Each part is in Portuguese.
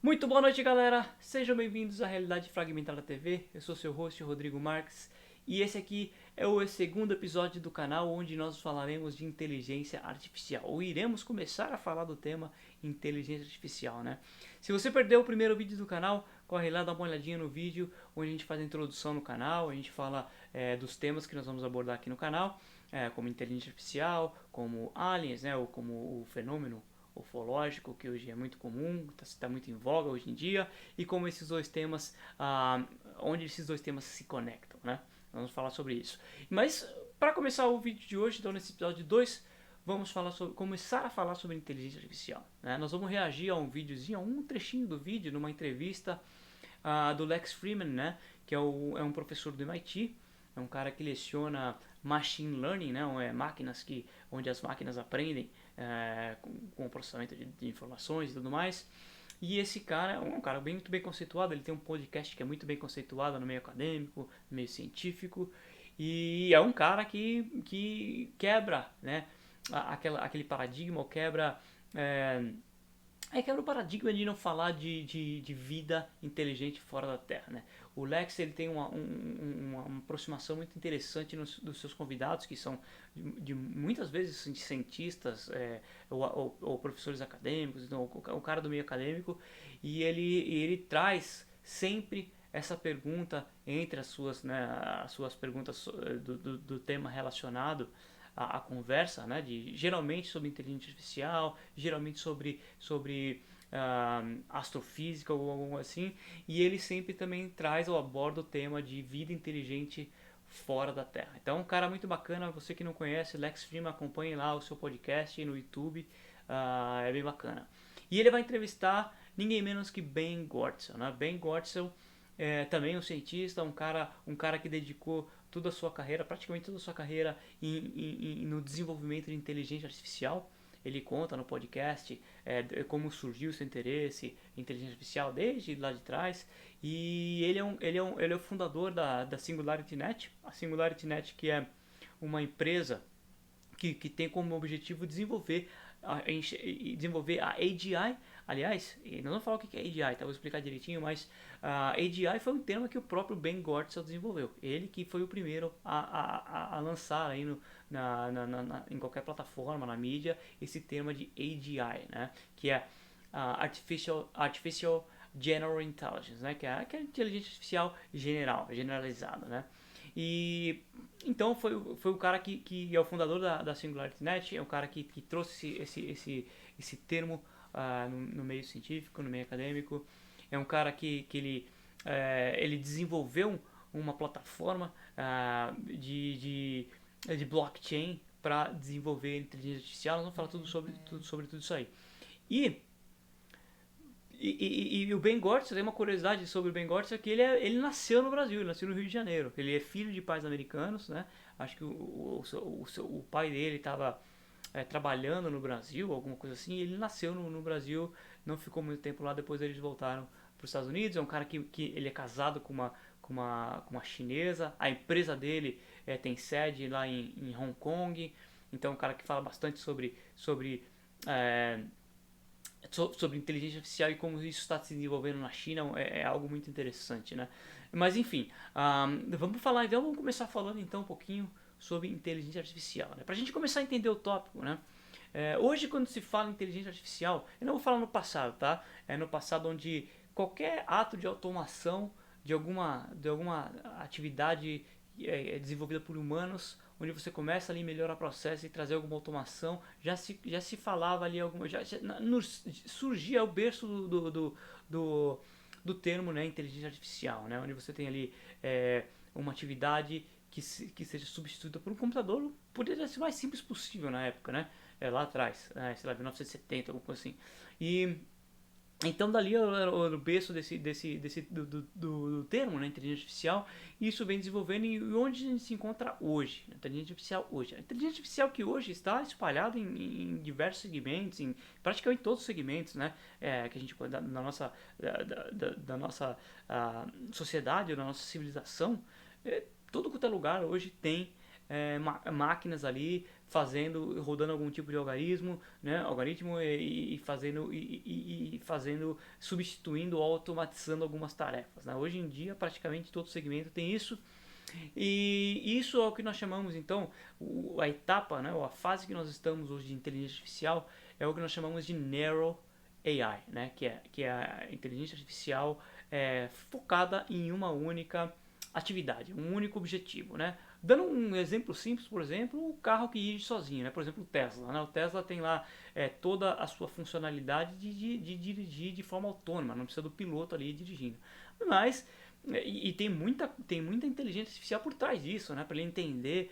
Muito boa noite, galera! Sejam bem-vindos à Realidade Fragmentada TV. Eu sou seu host, Rodrigo Marques, e esse aqui é o segundo episódio do canal onde nós falaremos de inteligência artificial, ou iremos começar a falar do tema inteligência artificial, né? Se você perdeu o primeiro vídeo do canal, corre lá, dá uma olhadinha no vídeo onde a gente faz a introdução no canal, a gente fala dos temas que nós vamos abordar aqui no canal, como inteligência artificial, como aliens, né, ou como o fenômeno ufológico, que hoje é muito comum, está muito em voga hoje em dia, e como esses dois temas, onde esses dois temas se conectam, né? Vamos falar sobre isso. Mas, para começar o vídeo de hoje, então nesse episódio 2, vamos começar a falar sobre inteligência artificial, né? Nós vamos reagir a um videozinho, a um trechinho do vídeo, numa entrevista do Lex Fridman, né? Que é um professor do MIT, é um cara que leciona machine learning, né? Máquinas onde as máquinas aprendem com o processamento de informações e tudo mais. E esse cara é um cara muito bem conceituado, ele tem um podcast que é muito bem conceituado no meio acadêmico, no meio científico, e é um cara que quebra, né, aquele paradigma, ou quebra o paradigma de não falar de vida inteligente fora da Terra, né? O Lex ele tem uma aproximação muito interessante dos seus convidados, que são de muitas vezes cientistas ou professores acadêmicos, então, o cara do meio acadêmico, e ele traz sempre essa pergunta entre as suas perguntas do tema relacionado a conversa, né, geralmente sobre inteligência artificial, geralmente sobre astrofísica ou algo assim, e ele sempre também traz ou aborda o tema de vida inteligente fora da Terra. Então, um cara muito bacana, você que não conhece, Lex Fridman, acompanhe lá o seu podcast no YouTube, é bem bacana. E ele vai entrevistar ninguém menos que Ben Goertzel, né? Ben Goertzel é também um cientista, um cara que dedicou toda a sua carreira, praticamente toda a sua carreira no desenvolvimento de inteligência artificial. Ele conta no podcast como surgiu seu interesse em inteligência artificial desde lá de trás. E ele é o fundador da SingularityNet. A SingularityNet, que é uma empresa que tem como objetivo desenvolver a AGI. Aliás, não vou falar o que é AGI, tá? Vou explicar direitinho, mas a AGI foi um termo que o próprio Ben Goertzel desenvolveu. Ele que foi o primeiro a lançar aí em qualquer plataforma, na mídia, esse termo de AGI, né? Que é Artificial General Intelligence, né? Que é a inteligência artificial generalizada, né? E então foi o cara que é o fundador da SingularityNet, é o cara que trouxe esse termo no meio científico, no meio acadêmico. É um cara ele desenvolveu uma plataforma de blockchain para desenvolver inteligência artificial. Nós vamos falar tudo sobre tudo isso aí. E o Ben Goertzel, tem uma curiosidade sobre o Ben Goertzel, que ele nasceu no Brasil, ele nasceu no Rio de Janeiro. Ele é filho de pais americanos, né? Acho que o pai dele estava trabalhando no Brasil, alguma coisa assim. Ele nasceu no Brasil, não ficou muito tempo lá, depois eles voltaram para os Estados Unidos. É um cara que ele é casado com uma chinesa. A empresa dele tem sede lá em Hong Kong. Então é um cara que fala bastante sobre inteligência artificial e como isso está se desenvolvendo na China é algo muito interessante, né? Mas enfim, vamos começar falando então um pouquinho sobre inteligência artificial, né? Para a gente começar a entender o tópico, né? Hoje, quando se fala em inteligência artificial, eu não vou falar no passado, tá? É no passado onde qualquer ato de automação de alguma atividade desenvolvida por humanos, onde você começa ali a melhorar o processo e trazer alguma automação, já se falava ali surgia o berço do termo, né, inteligência artificial, né, onde você tem ali uma atividade que seja substituída por um computador, poderia ser o mais simples possível na época, né, lá atrás, sei lá, 1970, alguma coisa assim. E então dali era o berço do termo, né, inteligência artificial, e isso vem desenvolvendo e onde a gente se encontra hoje, a inteligência artificial hoje. A inteligência artificial que hoje está espalhada em diversos segmentos, em praticamente todos os segmentos, né, que a gente da nossa sociedade, da nossa civilização, todo quanto é lugar hoje tem máquinas ali rodando algum tipo de algoritmo e substituindo ou automatizando algumas tarefas, né? Hoje em dia praticamente todo segmento tem isso. E isso é o que nós chamamos, então, a etapa, né, ou a fase que nós estamos hoje de inteligência artificial é o que nós chamamos de Narrow AI, né, que é a inteligência artificial focada em uma única atividade, um único objetivo, né? Dando um exemplo simples, por exemplo, o carro que dirige sozinho, né? Por exemplo, o Tesla, né? O Tesla tem lá toda a sua funcionalidade de dirigir de forma autônoma, não precisa do piloto ali dirigindo. Mas tem muita inteligência artificial por trás disso, né? Para ele entender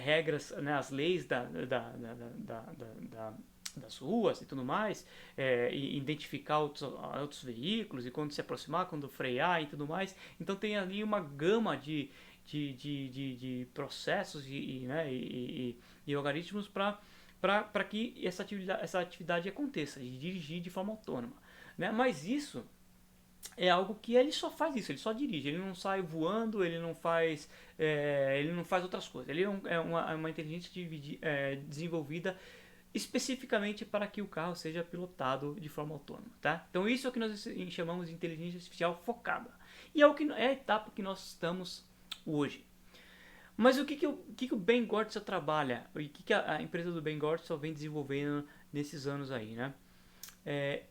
regras, né? As leis das ruas e tudo mais, e identificar outros veículos e quando se aproximar, quando frear e tudo mais. Então tem ali uma gama de processos e algoritmos para que essa atividade aconteça, de dirigir de forma autônoma. Né? Mas isso é algo que ele só faz isso, ele só dirige, ele não sai voando, ele não faz outras coisas. Ele é uma inteligência desenvolvida especificamente para que o carro seja pilotado de forma autônoma, tá? Então isso é o que nós chamamos de inteligência artificial focada. E é a etapa que nós estamos hoje. Mas o que o Ben Goertzel trabalha? E o que a empresa do Ben Goertzel vem desenvolvendo nesses anos aí, né? É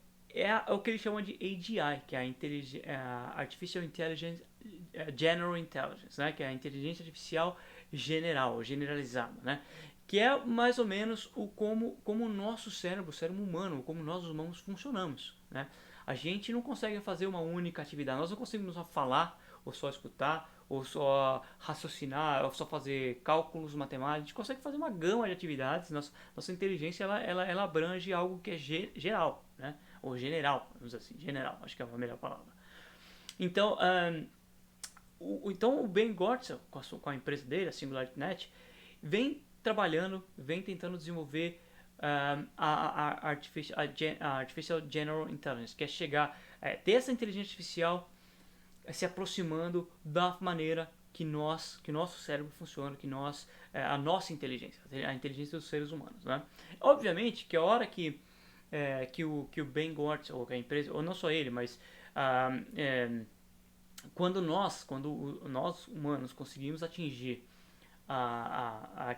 o que eles chamam de AGI, que é a Artificial Intelligence, General Intelligence, né? Que é a inteligência artificial generalizada, né? Que é mais ou menos como o nosso cérebro, o cérebro humano, como nós humanos funcionamos, né? A gente não consegue fazer uma única atividade, nós não conseguimos só falar, ou só escutar, ou só raciocinar, ou só fazer cálculos matemáticos. A gente consegue fazer uma gama de atividades. Nossa inteligência ela abrange algo que é geral, né? Ou general, vamos dizer assim, general, acho que é a melhor palavra. Então, o Ben Goertzel, com a empresa dele, a SingularityNet, vem trabalhando, vem tentando desenvolver a Artificial General Intelligence, que é ter essa inteligência artificial se aproximando da maneira que nosso cérebro funciona, a nossa inteligência, a inteligência dos seres humanos, né? Obviamente que a hora que o Ben Goertzel, ou a empresa, ou não só ele, mas quando nós humanos conseguimos atingir a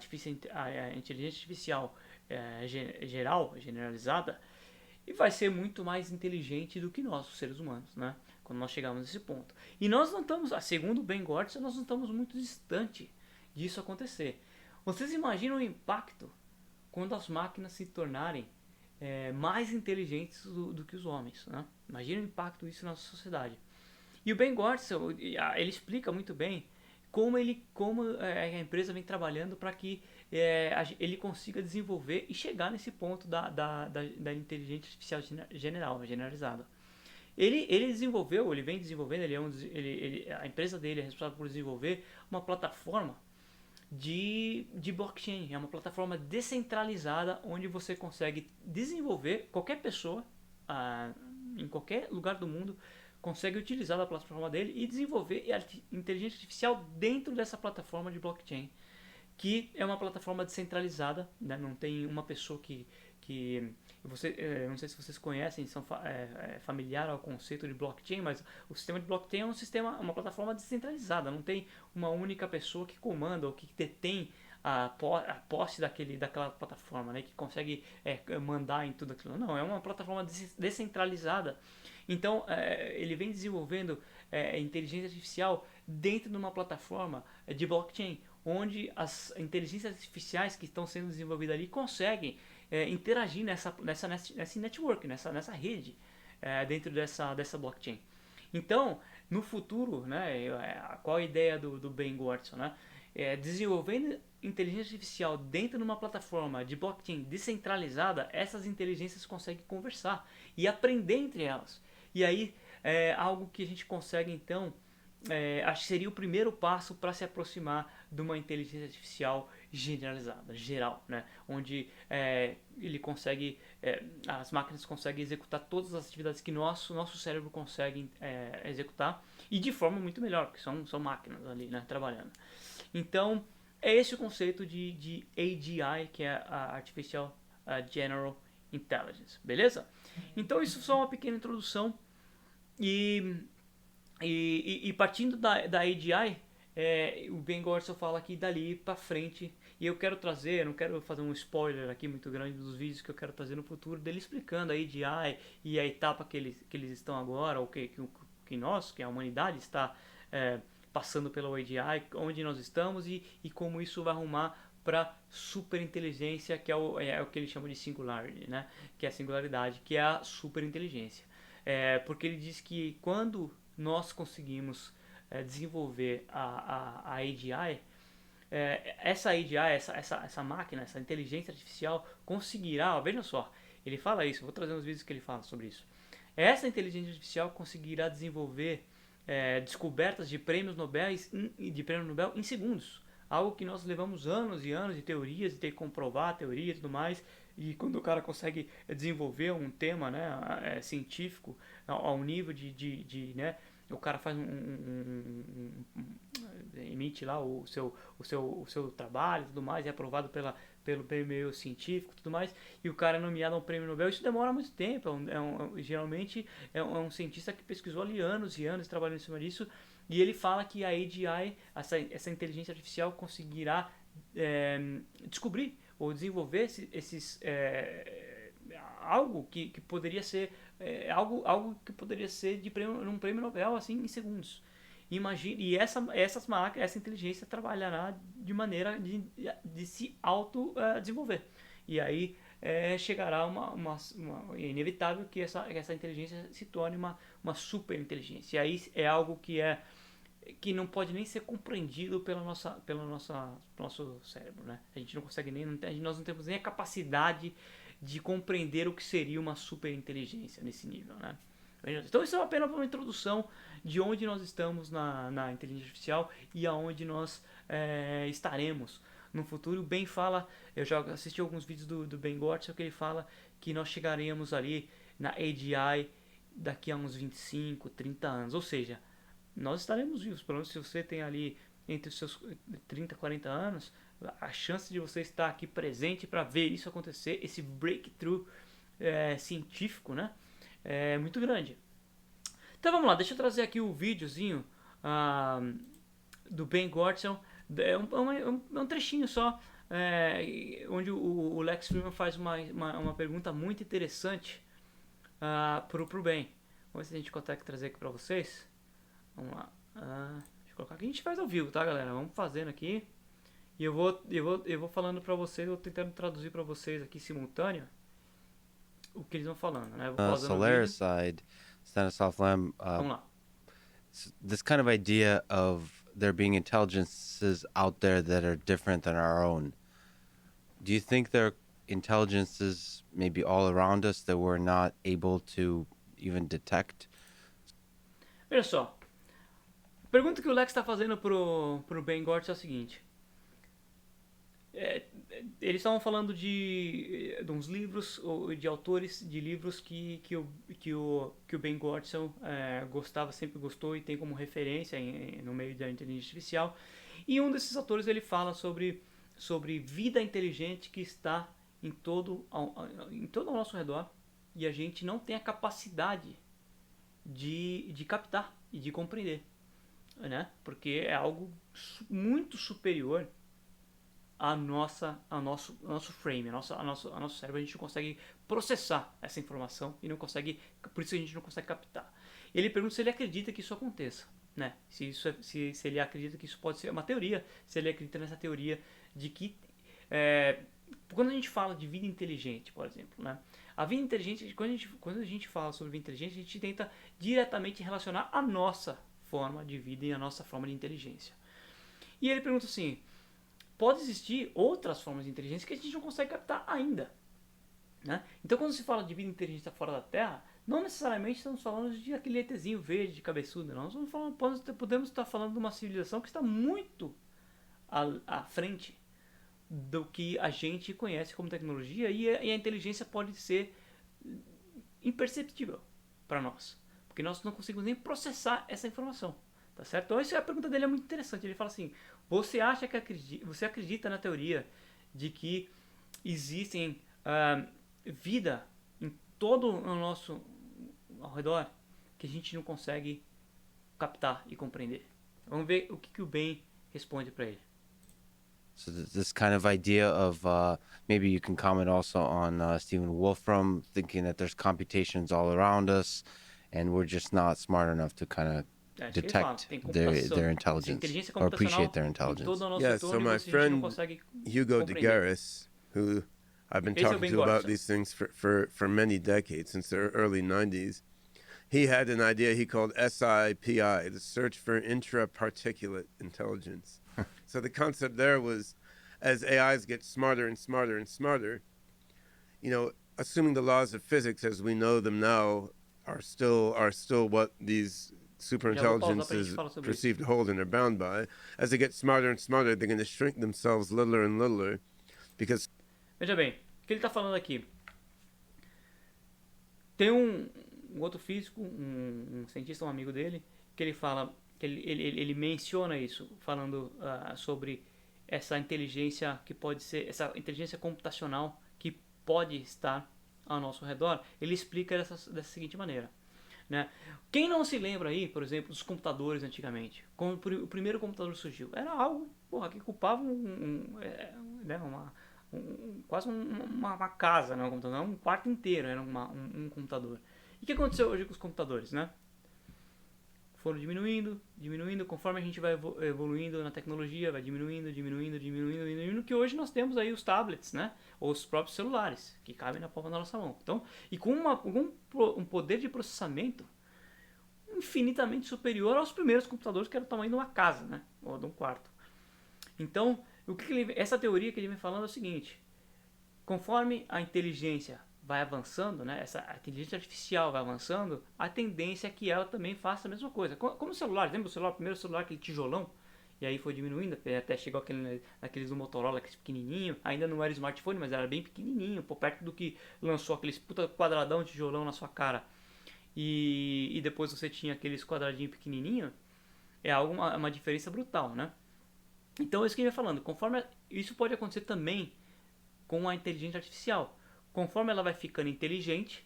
inteligência artificial generalizada, e vai ser muito mais inteligente do que nós, os seres humanos, né? Quando nós chegarmos nesse ponto. E nós não estamos, segundo o Ben Goertzel, nós não estamos muito distante disso acontecer. Vocês imaginam o impacto quando as máquinas se tornarem mais inteligentes do que os homens, né? Imagina o impacto disso na nossa sociedade. E o Ben Goertzel, ele explica muito bem como a empresa vem trabalhando para que ele consiga desenvolver e chegar nesse ponto da inteligência artificial generalizada. Ele vem desenvolvendo, a empresa dele é responsável por desenvolver uma plataforma de blockchain. É uma plataforma descentralizada onde você consegue desenvolver, qualquer pessoa em qualquer lugar do mundo consegue utilizar a plataforma dele e desenvolver inteligência artificial dentro dessa plataforma de blockchain, que é uma plataforma descentralizada, né? Não tem uma pessoa que não sei se vocês conhecem, são familiar ao conceito de blockchain, mas o sistema de blockchain é uma plataforma descentralizada, não tem uma única pessoa que comanda ou que detém a posse daquela plataforma, né, que consegue mandar em tudo aquilo. Não, é uma plataforma descentralizada. Então, ele vem desenvolvendo inteligência artificial dentro de uma plataforma de blockchain, onde as inteligências artificiais que estão sendo desenvolvidas ali conseguem interagir nesse network, nessa rede, dentro dessa blockchain. Então, no futuro, né, qual a ideia do Ben Goertzel, né? Desenvolvendo inteligência artificial dentro de uma plataforma de blockchain descentralizada, essas inteligências conseguem conversar e aprender entre elas. E aí, algo que a gente consegue, então, acho que seria o primeiro passo para se aproximar de uma inteligência artificial generalizada, geral, né? Onde as máquinas conseguem executar todas as atividades que nosso cérebro consegue executar, e de forma muito melhor, porque são máquinas ali, né, trabalhando. Então, É esse o conceito de AGI, que é a Artificial General Intelligence, beleza? Então isso só é uma pequena introdução e, e partindo da AGI, o Ben Gorson fala que dali pra frente, e eu quero trazer, não quero fazer um spoiler aqui muito grande dos vídeos que eu quero trazer no futuro, dele explicando a AGI e a etapa que eles estão agora, ou que nós, que a humanidade está passando pela AGI, onde nós estamos e como isso vai arrumar para superinteligência, que é o que ele chama de singularity, né? Que é a singularidade, que é a superinteligência. Porque ele diz que quando nós conseguimos desenvolver a AGI, essa AGI, essa máquina, essa inteligência artificial conseguirá, ó, veja só, ele fala isso, vou trazer uns vídeos que ele fala sobre isso. Essa inteligência artificial conseguirá desenvolver descobertas de prêmios Nobel em segundos. Algo que nós levamos anos e anos de teorias, de ter que comprovar a teoria e tudo mais. E quando o cara consegue desenvolver um tema, né, científico ao nível né, o cara faz emite lá o seu trabalho e tudo mais, é aprovado pelo prêmio científico e tudo mais, e o cara é nomeado a um prêmio Nobel, isso demora muito tempo, geralmente um cientista que pesquisou ali anos e anos trabalhando em cima disso, e ele fala que a AGI, essa inteligência artificial, conseguirá descobrir ou desenvolver algo que poderia ser algo que poderia ser de um prêmio Nobel assim em segundos. Imagine, e essa inteligência trabalhará de maneira de se auto desenvolver. E aí chegará é inevitável que essa inteligência se torne uma super inteligência. E aí é algo que não pode nem ser compreendido pelo nosso cérebro, né? A gente não consegue nós não temos nem a capacidade de compreender o que seria uma super inteligência nesse nível, né? Então isso é apenas uma introdução de onde nós estamos na inteligência artificial e aonde nós estaremos no futuro. O Ben fala, eu já assisti alguns vídeos do Ben Gortzel, que ele fala que nós chegaremos ali na AGI daqui a uns 25, 30 anos, ou seja, nós estaremos vivos, pelo menos se você tem ali entre os seus 30 e 40 anos, a chance de você estar aqui presente para ver isso acontecer, esse breakthrough científico, né, é muito grande. Então vamos lá, deixa eu trazer aqui o videozinho do Ben Gortzel, é um trechinho só, onde o Lex Fridman faz uma pergunta muito interessante pro Ben. Vamos ver se a gente consegue trazer aqui para vocês. Vamos lá. Deixa eu colocar aqui. A gente faz ao vivo, tá, galera? Vamos fazendo aqui. E eu vou falando pra vocês, eu vou tentando traduzir pra vocês aqui simultâneo o que eles vão falando, né? Eu vou pausando o vídeo. Solaricide, Stanislav Lem, Vamos lá. this kind of idea of there being intelligences out there that are different than our own. Do you think there are intelligences maybe all around us that we're not able to even detect? Veja só. A pergunta que o Lex está fazendo pro Ben Gortz é o seguinte. Eles estavam falando de uns livros, ou de autores de livros que o Ben Gortzel sempre gostou e tem como referência no meio da inteligência artificial. E um desses autores ele fala sobre vida inteligente que está em todo ao nosso redor e a gente não tem a capacidade de captar e de compreender, né? Porque é algo muito superior ao nosso frame, ao nosso cérebro. A gente não consegue processar essa informação e não consegue, por isso a gente não consegue captar. Ele pergunta se ele acredita que isso aconteça, né? Se ele acredita que isso pode ser uma teoria, se ele acredita nessa teoria de que quando a gente fala de vida inteligente, por exemplo, né? A vida inteligente, quando a gente fala sobre vida inteligente, a gente tenta diretamente relacionar a nossa forma de vida e a nossa forma de inteligência. E ele pergunta assim: pode existir outras formas de inteligência que a gente não consegue captar ainda, né? Então, quando se fala de vida inteligente fora da Terra, não necessariamente estamos falando de aquele ETzinho verde de cabeçudo, não. Podemos estar falando de uma civilização que está muito à frente do que a gente conhece como tecnologia, e a inteligência pode ser imperceptível para nós, porque nós não conseguimos nem processar essa informação. Tá certo? Então, a pergunta dele é muito interessante. Ele fala assim: você acredita na teoria de que existem vida em todo o nosso ao redor que a gente não consegue captar e compreender? Vamos ver o que o Ben responde para ele. So this kind of idea of maybe you can comment also on Stephen Wolfram thinking that there's computations all around us, and we're just not smart enough to kind of É isso que ele fala. detect Tem their computação, intelligence inteligência or appreciate computacional their em todo intelligence. o nosso Yeah, so entorno e my a gente não friend consegue Hugo de compreender. Garis, who I've been Esse é o talking Ben to about Gortson. these things for many decades, since the early 90s, he had an idea he called SIPI, the Search for Intraparticulate Intelligence. So the concept there was, as AIs get smarter and smarter and smarter, you know, assuming the laws of physics as we know them now are still what these super Já vou pausar pra gente intelligences falar sobre isso. perceive to hold and are bound by. As they get smarter and smarter, they're going to shrink themselves littler and littler, because Veja bem, o que ele está falando aqui? Tem um outro físico, um cientista, um amigo dele, que ele fala, que ele menciona isso, falando sobre essa inteligência que pode ser, essa inteligência computacional que pode estar ao nosso redor. Ele explica dessa seguinte maneira. Né? Quem não se lembra aí, por exemplo, dos computadores antigamente? Quando o primeiro computador surgiu, era algo que ocupava né, quase uma casa, né, um computador, um quarto inteiro era um computador. E o que aconteceu hoje com os computadores, né? Foram diminuindo, conforme a gente vai evoluindo na tecnologia, vai diminuindo, que hoje nós temos aí os tablets, né? Ou os próprios celulares, que cabem na palma da nossa mão. Então, e com um poder de processamento infinitamente superior aos primeiros computadores, que era o tamanho de uma casa, né? Ou de um quarto. Então, essa teoria que ele vem falando é o seguinte: conforme a inteligência vai avançando, né, a inteligência artificial vai avançando, a tendência é que ela também faça a mesma coisa. Como o celular, lembra o primeiro celular, aquele tijolão? E aí foi diminuindo, até chegou aqueles do Motorola, aqueles pequenininho, ainda não era smartphone, mas era bem pequenininho, por perto do que lançou aqueles puta quadradão, tijolão na sua cara. E depois você tinha aqueles quadradinhos pequenininho, é uma diferença brutal, né? Então é isso que ele vai falando, isso pode acontecer também com a inteligência artificial. Conforme ela vai ficando inteligente,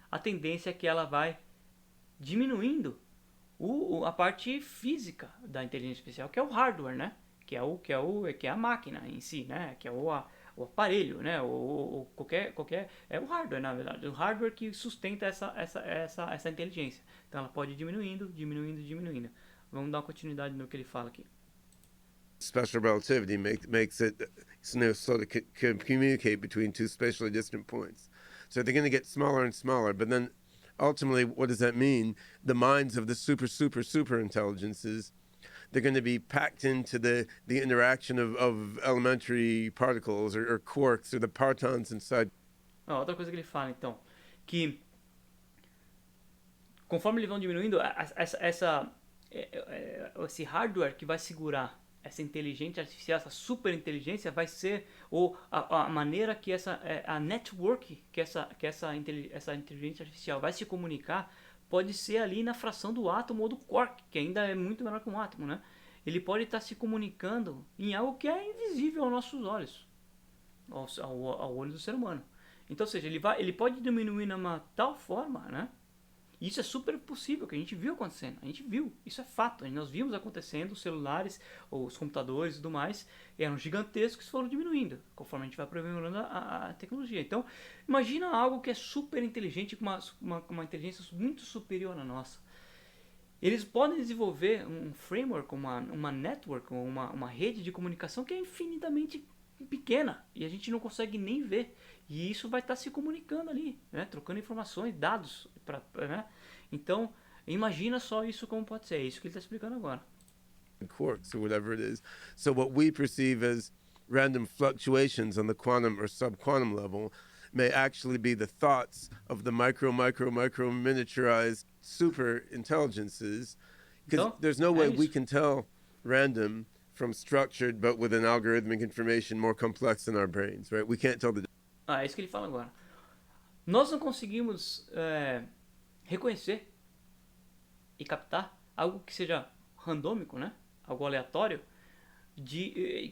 a tendência é que ela vai diminuindo a parte física da inteligência artificial, que é o hardware, né? Que é a máquina em si, né? Que é o aparelho, né? Qualquer é o hardware, na verdade, o hardware que sustenta essa inteligência. Então ela pode ir diminuindo. Vamos dar uma continuidade no que ele fala aqui. special relativity makes it sort of communicate between two spatially distant points. So they're going to get smaller and smaller, but then ultimately, what does that mean? The minds of the super intelligences, they're going to be packed into the interaction of elementary particles or quarks or the partons inside. Outra coisa que ele fala, então, que conforme eles vão diminuindo, esse hardware que vai segurar essa inteligência artificial, essa super inteligência, vai ser a maneira que a network que essa inteligência artificial vai se comunicar, pode ser ali na fração do átomo ou do quark, que ainda é muito menor que um átomo, né? Ele pode estar se comunicando em algo que é invisível aos nossos olhos, ao olho do ser humano. Então, ou seja, ele pode diminuir de uma tal forma, né? Isso é super possível, que a gente viu acontecendo. A gente viu, isso é fato. Nós vimos acontecendo, os celulares, os computadores e tudo mais, eram gigantescos e foram diminuindo, conforme a gente vai aprimorando a tecnologia. Então, imagina algo que é super inteligente, com uma inteligência muito superior à nossa. Eles podem desenvolver um framework, uma network, uma rede de comunicação que é infinitamente pequena e a gente não consegue nem ver. E isso vai estar se comunicando ali, né? Trocando informações, dados. Né? Então, imagina só isso como pode ser. É isso que ele está explicando agora. Quarks or whatever it is. So what we perceive as random fluctuations on the quantum or subquantum level may actually be the thoughts of the micro miniaturized super intelligences. Because Então, there's no way we isso. can tell random from structured, but with an algorithmic information more complex than our brains, right? We can't tell the. É isso que ele fala agora. Nós não conseguimos reconhecer e captar algo que seja randômico, né? Algo aleatório,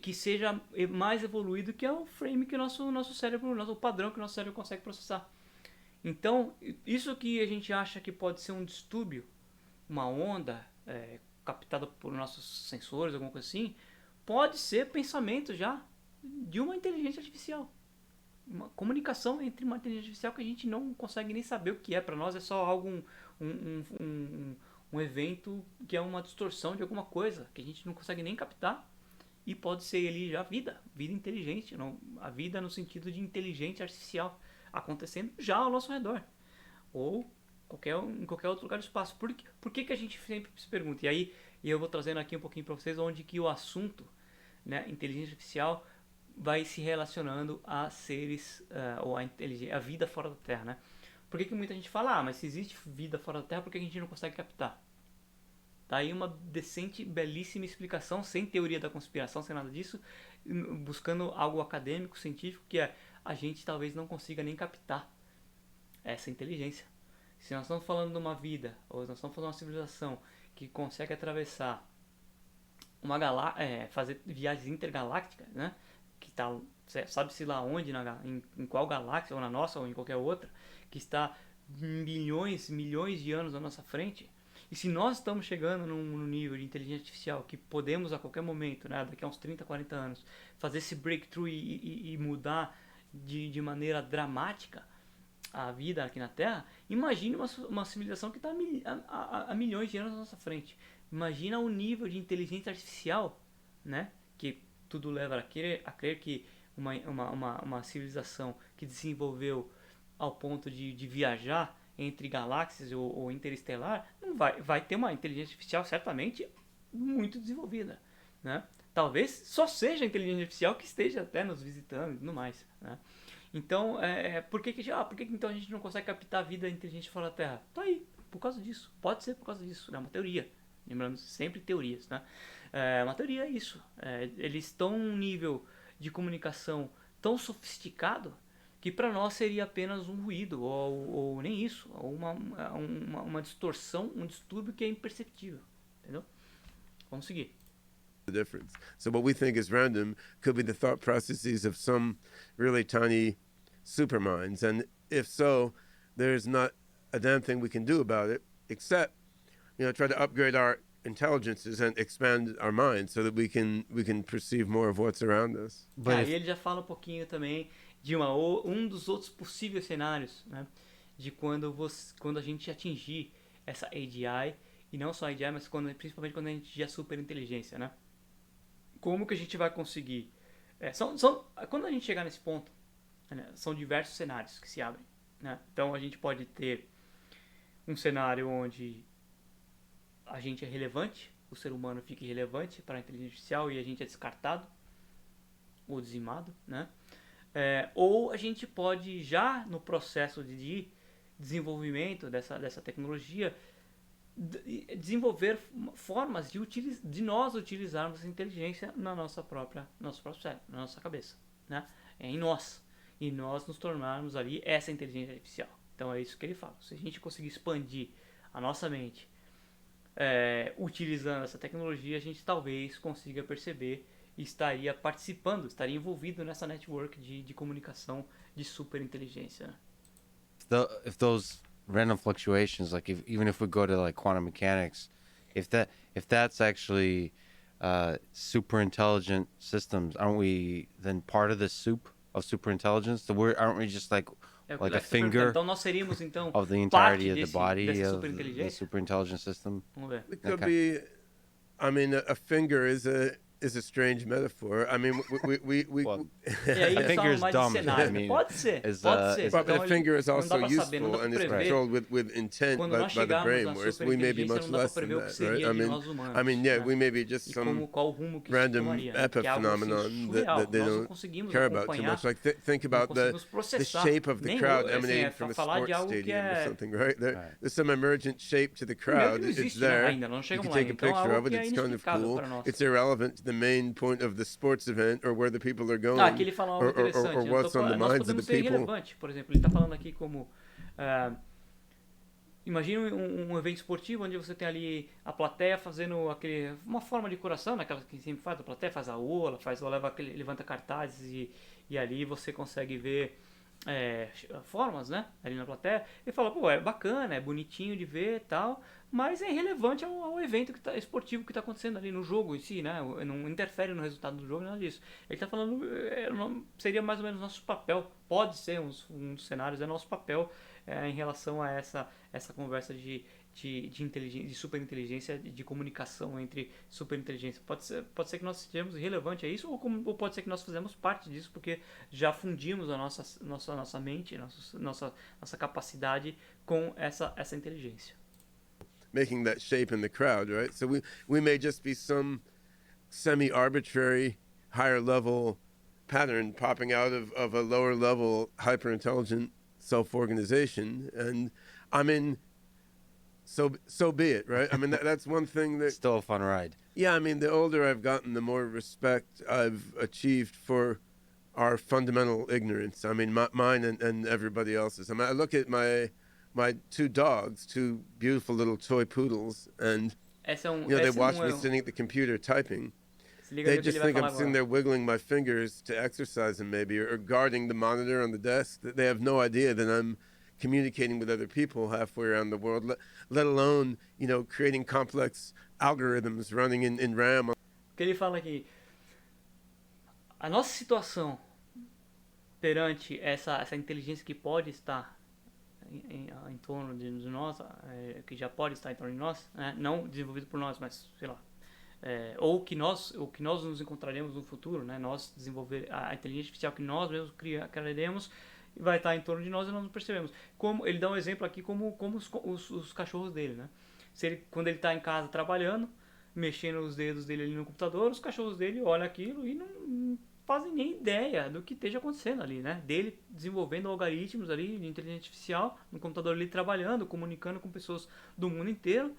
que seja mais evoluído que é o frame que o nosso cérebro, o padrão que o nosso cérebro consegue processar. Então, isso que a gente acha que pode ser um distúrbio, uma onda captada por nossos sensores, alguma coisa assim, pode ser pensamento já de uma inteligência artificial. Uma comunicação entre uma inteligência artificial que a gente não consegue nem saber o que é. Para nós é só algo, um evento que é uma distorção de alguma coisa que a gente não consegue nem captar. E pode ser ali já vida inteligente, não, a vida no sentido de inteligente artificial acontecendo já ao nosso redor. Ou em qualquer outro lugar do espaço. Por que a gente sempre se pergunta? E aí eu vou trazendo aqui um pouquinho para vocês onde que o assunto, né, inteligência artificial vai se relacionando a seres, ou a vida fora da Terra, né? Por que muita gente fala, mas se existe vida fora da Terra, por que a gente não consegue captar? Tá aí uma decente, belíssima explicação, sem teoria da conspiração, sem nada disso, buscando algo acadêmico, científico, que é a gente talvez não consiga nem captar essa inteligência. Se nós estamos falando de uma vida, ou nós estamos falando de uma civilização que consegue atravessar uma fazer viagens intergalácticas, né? Que está, sabe-se lá onde, em qual galáxia, ou na nossa, ou em qualquer outra, que está milhões de anos à nossa frente. E se nós estamos chegando num nível de inteligência artificial que podemos a qualquer momento, né, daqui a uns 30, 40 anos, fazer esse breakthrough e mudar de maneira dramática a vida aqui na Terra, imagine uma civilização que está a milhões de anos à nossa frente. Imagina o nível de inteligência artificial, né, que tudo leva a crer que uma civilização que desenvolveu ao ponto de viajar entre galáxias ou interestelar, não vai ter uma inteligência artificial certamente muito desenvolvida, né? Talvez só seja a inteligência artificial que esteja até nos visitando e tudo mais, né? Então, por que então a gente não consegue captar a vida inteligente fora da Terra? Tá aí, por causa disso. Pode ser por causa disso, é uma teoria. Lembrando sempre teorias, né? Uma teoria é isso. Eles estão num nível de comunicação tão sofisticado que para nós seria apenas um ruído, ou nem isso, ou uma distorção, um distúrbio que é imperceptível, entendeu? Vamos seguir. The difference. So what we think is random could be the thought processes of some really tiny superminds, and if so, there's not a damn thing we can do about it except, try to upgrade our intelligences and expand our minds so that we can perceive more of what's around us. Aí ele já fala um pouquinho também de um dos outros possíveis cenários, né? De quando a gente atingir essa AGI, e não só a AGI, mas principalmente quando a gente atingir a superinteligência, né? Como que a gente vai conseguir? Quando a gente chegar nesse ponto, né, são diversos cenários que se abrem, né? Então a gente pode ter um cenário onde a gente é relevante, o ser humano fica irrelevante para a inteligência artificial e a gente é descartado ou dizimado, né? Ou a gente pode, já no processo de desenvolvimento dessa tecnologia, desenvolver formas de nós utilizarmos a inteligência no nosso próprio cérebro, na nossa cabeça, né? Em nós. E nós nos tornarmos ali essa inteligência artificial. Então é isso que ele fala. Se a gente conseguir expandir a nossa mente utilizando essa tecnologia, a gente talvez consiga perceber e estaria envolvido nessa network de comunicação de superinteligência. If those random fluctuations, like even if we go to like quantum mechanics, if that's actually super intelligent systems, aren't we then part of the soup of super intelligence? So aren't we just like a finger então nós seríamos então of the entirety of parte the body dessa of the superinteligência? super intelligent system? Vamos ver. It could be. I mean, a finger is a strange metaphor. I mean, we Well, E aí A finger is mais dumb, de cenário. I mean, Pode ser. is, but Então, a finger is não dá also pra saber, não dá useful pra and is prever. controlled with intent Quando by nós the chegarmos brain, à whereas we may be superinteligência, much não dá pra less than prever o que that, seria right? de nós humanos. I mean, yeah, né? we may be just E some qual rumo que isso random tomaria, né? Que é algo assim epiphenomenon surreal. that they Nós não don't conseguimos care about too acompanhar, much. Like think não about the conseguimos processar. shape of the Nem crowd assim, emanating from a falar de sports algo que stadium or é something, right? É. There's some emergent shape to the primeiro que crowd. não It's existe, né? there. Ainda não You chegamos can lá. take a Então é picture algo of que it. é It's kind of inexplicável cool. para nós. It's irrelevant to the main point of the sports event or where the people are going. Aqui ele fala algo or interessante. or what's on the Nós minds of podemos the ser people. irrelevante, por exemplo. Ele está falando aqui como imagina um evento esportivo onde você tem ali a plateia fazendo uma forma de coração, naquela que sempre faz, a plateia faz a ola, levanta cartazes e ali você consegue ver formas, né, ali na plateia, e fala, pô, é bacana, é bonitinho de ver e tal, mas é irrelevante ao evento esportivo que está acontecendo ali no jogo em si, né, não interfere no resultado do jogo, nada disso. Ele está falando, seria mais ou menos nosso papel, pode ser um dos cenários, é nosso papel em relação a essa conversa de inteligência, de superinteligência, de comunicação entre superinteligência. Pode ser que nós sejamos irrelevante a isso, ou pode ser que nós fazemos parte disso, porque já fundimos a nossa mente, nossa capacidade com essa inteligência. Making that shape in the crowd, right? So we may just be some semi-arbitrary higher level pattern popping out of a lower level hyper-intelligent self-organization, and I mean, so be it, right? I mean, that's one thing that Still a fun ride. yeah, I mean, the older I've gotten, the more respect I've achieved for our fundamental ignorance. I mean, mine and everybody else's. I mean, I look at my two dogs, two beautiful little toy poodles, and they watch me sitting at the computer typing. They just think I'm sitting there wiggling my fingers to exercise them, maybe, or guarding the monitor on the desk. They have no idea that I'm communicating with other people halfway around the world, let alone, creating complex algorithms running in RAM. Que ele fala que a nossa situação perante essa inteligência que pode estar em torno de nós, que já pode estar em torno de nós, né? Não desenvolvido por nós, mas sei lá, ou que nós nos encontraremos no futuro, né? Nós desenvolver a inteligência artificial que nós mesmos criaremos vai estar em torno de nós e nós não percebemos. Como ele dá um exemplo aqui, como os cachorros dele, né? Quando ele está em casa trabalhando, mexendo os dedos dele ali no computador, os cachorros dele olham aquilo e não fazem nem ideia do que esteja acontecendo ali, né? Dele desenvolvendo algoritmos ali de inteligência artificial no computador ali trabalhando, comunicando com pessoas do mundo inteiro.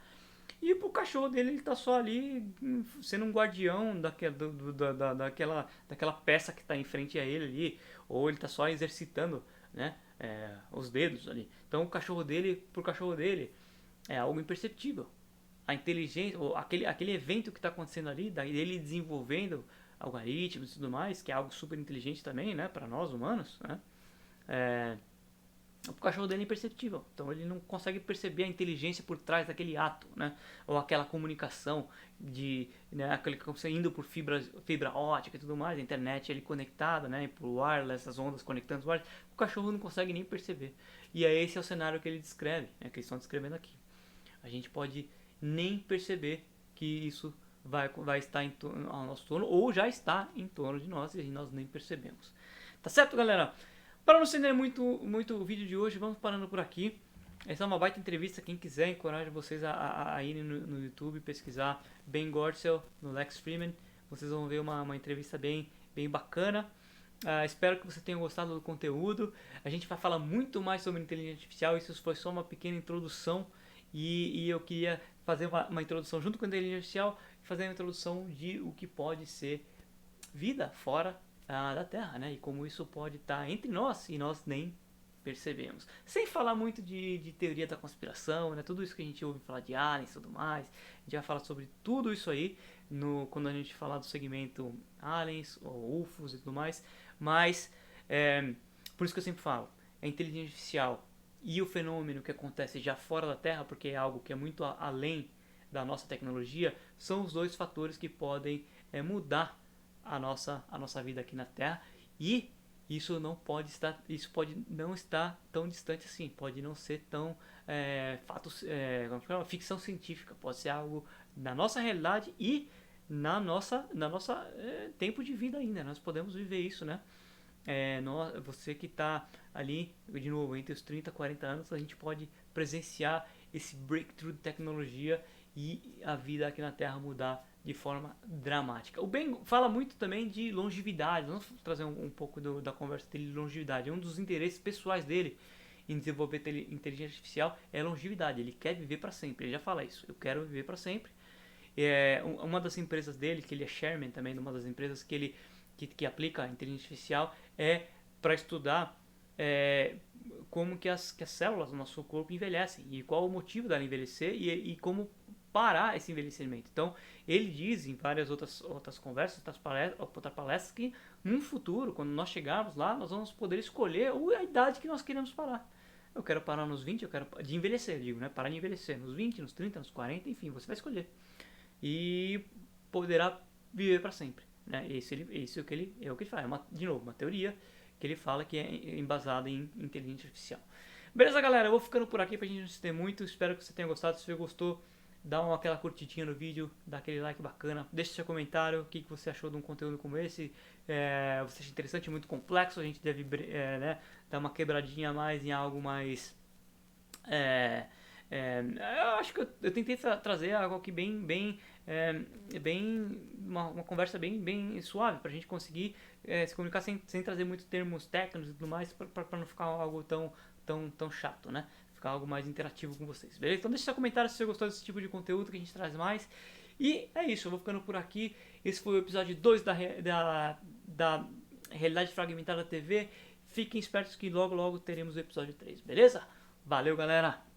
E pro cachorro dele, ele tá só ali sendo um guardião daquela peça que está em frente a ele ali, ou ele tá só exercitando, né, os dedos ali. Então pro cachorro dele é algo imperceptível. A inteligência, ou aquele evento que está acontecendo ali, dele desenvolvendo algoritmos e tudo mais, que é algo super inteligente também, né, para nós humanos, né, o cachorro dele é imperceptível, então ele não consegue perceber a inteligência por trás daquele ato, né? Ou aquela comunicação indo por fibra ótica e tudo mais, a internet ele conectada, né? Por wireless, as ondas conectando os wireless, o cachorro não consegue nem perceber. E esse é o cenário que ele descreve, né? Que eles estão descrevendo aqui. A gente pode nem perceber que isso vai estar ao nosso torno, ou já está em torno de nós e nós nem percebemos. Tá certo, galera? Para não estender muito o vídeo de hoje, vamos parando por aqui. Essa é uma baita entrevista. Quem quiser, encorajo vocês a irem no YouTube, pesquisar Ben Goertzel no Lex Fridman. Vocês vão ver uma entrevista bem bacana. Espero que vocês tenham gostado do conteúdo. A gente vai falar muito mais sobre inteligência artificial. Isso foi só uma pequena introdução. E eu queria fazer uma introdução junto com a inteligência artificial, fazer uma introdução de o que pode ser vida fora da Terra, né? E como isso pode estar entre nós e nós nem percebemos. Sem falar muito de teoria da conspiração, né? Tudo isso que a gente ouve falar de aliens e tudo mais. A gente vai falar sobre tudo isso aí quando a gente falar do segmento aliens ou UFOs e tudo mais. Mas, por isso que eu sempre falo, a inteligência artificial e o fenômeno que acontece já fora da Terra, porque é algo que é muito além da nossa tecnologia, são os dois fatores que podem mudar a nossa vida aqui na Terra, e isso pode não estar tão distante assim, pode não ser tão ficção científica, pode ser algo na nossa realidade e na nossa tempo de vida ainda, nós podemos viver isso, né? Você que está ali, de novo, entre os 30 e 40 anos, a gente pode presenciar esse breakthrough de tecnologia e a vida aqui na Terra mudar de forma dramática. O Ben fala muito também de longevidade. Vamos trazer um pouco da conversa dele de longevidade. Um dos interesses pessoais dele em desenvolver inteligência artificial é a longevidade. Ele quer viver para sempre. Ele já fala isso. Eu quero viver para sempre. Uma das empresas dele, que ele é chairman também de uma das empresas que aplica a inteligência artificial, é para estudar como que as células do nosso corpo envelhecem e qual o motivo dela envelhecer e como parar esse envelhecimento. Então, ele diz em várias outras conversas, outras palestras, que num futuro, quando nós chegarmos lá, nós vamos poder escolher a idade que nós queremos parar. Eu quero parar nos 20, eu quero de envelhecer, eu digo, né? Parar de envelhecer nos 20, nos 30, nos 40, enfim, você vai escolher. E poderá viver para sempre, né? Isso é o que ele faz. De novo, uma teoria que ele fala que é embasada em inteligência artificial. Beleza, galera? Eu vou ficando por aqui pra gente não se ter muito. Espero que você tenha gostado. Se você gostou, dá aquela curtidinha no vídeo, dá aquele like bacana, deixa seu comentário, o que você achou de um conteúdo como esse, você acha interessante, muito complexo, a gente deve né, dar uma quebradinha a mais em algo mais... eu acho que eu tentei trazer algo aqui bem uma conversa bem suave, pra gente conseguir se comunicar sem trazer muitos termos técnicos e tudo mais, pra não ficar algo tão chato, né? Ficar algo mais interativo com vocês, beleza? Então deixa seu comentário se você gostou desse tipo de conteúdo que a gente traz mais. E é isso, eu vou ficando por aqui. Esse foi o episódio 2 da Realidade Fragmentada TV. Fiquem espertos que logo teremos o episódio 3, beleza? Valeu, galera!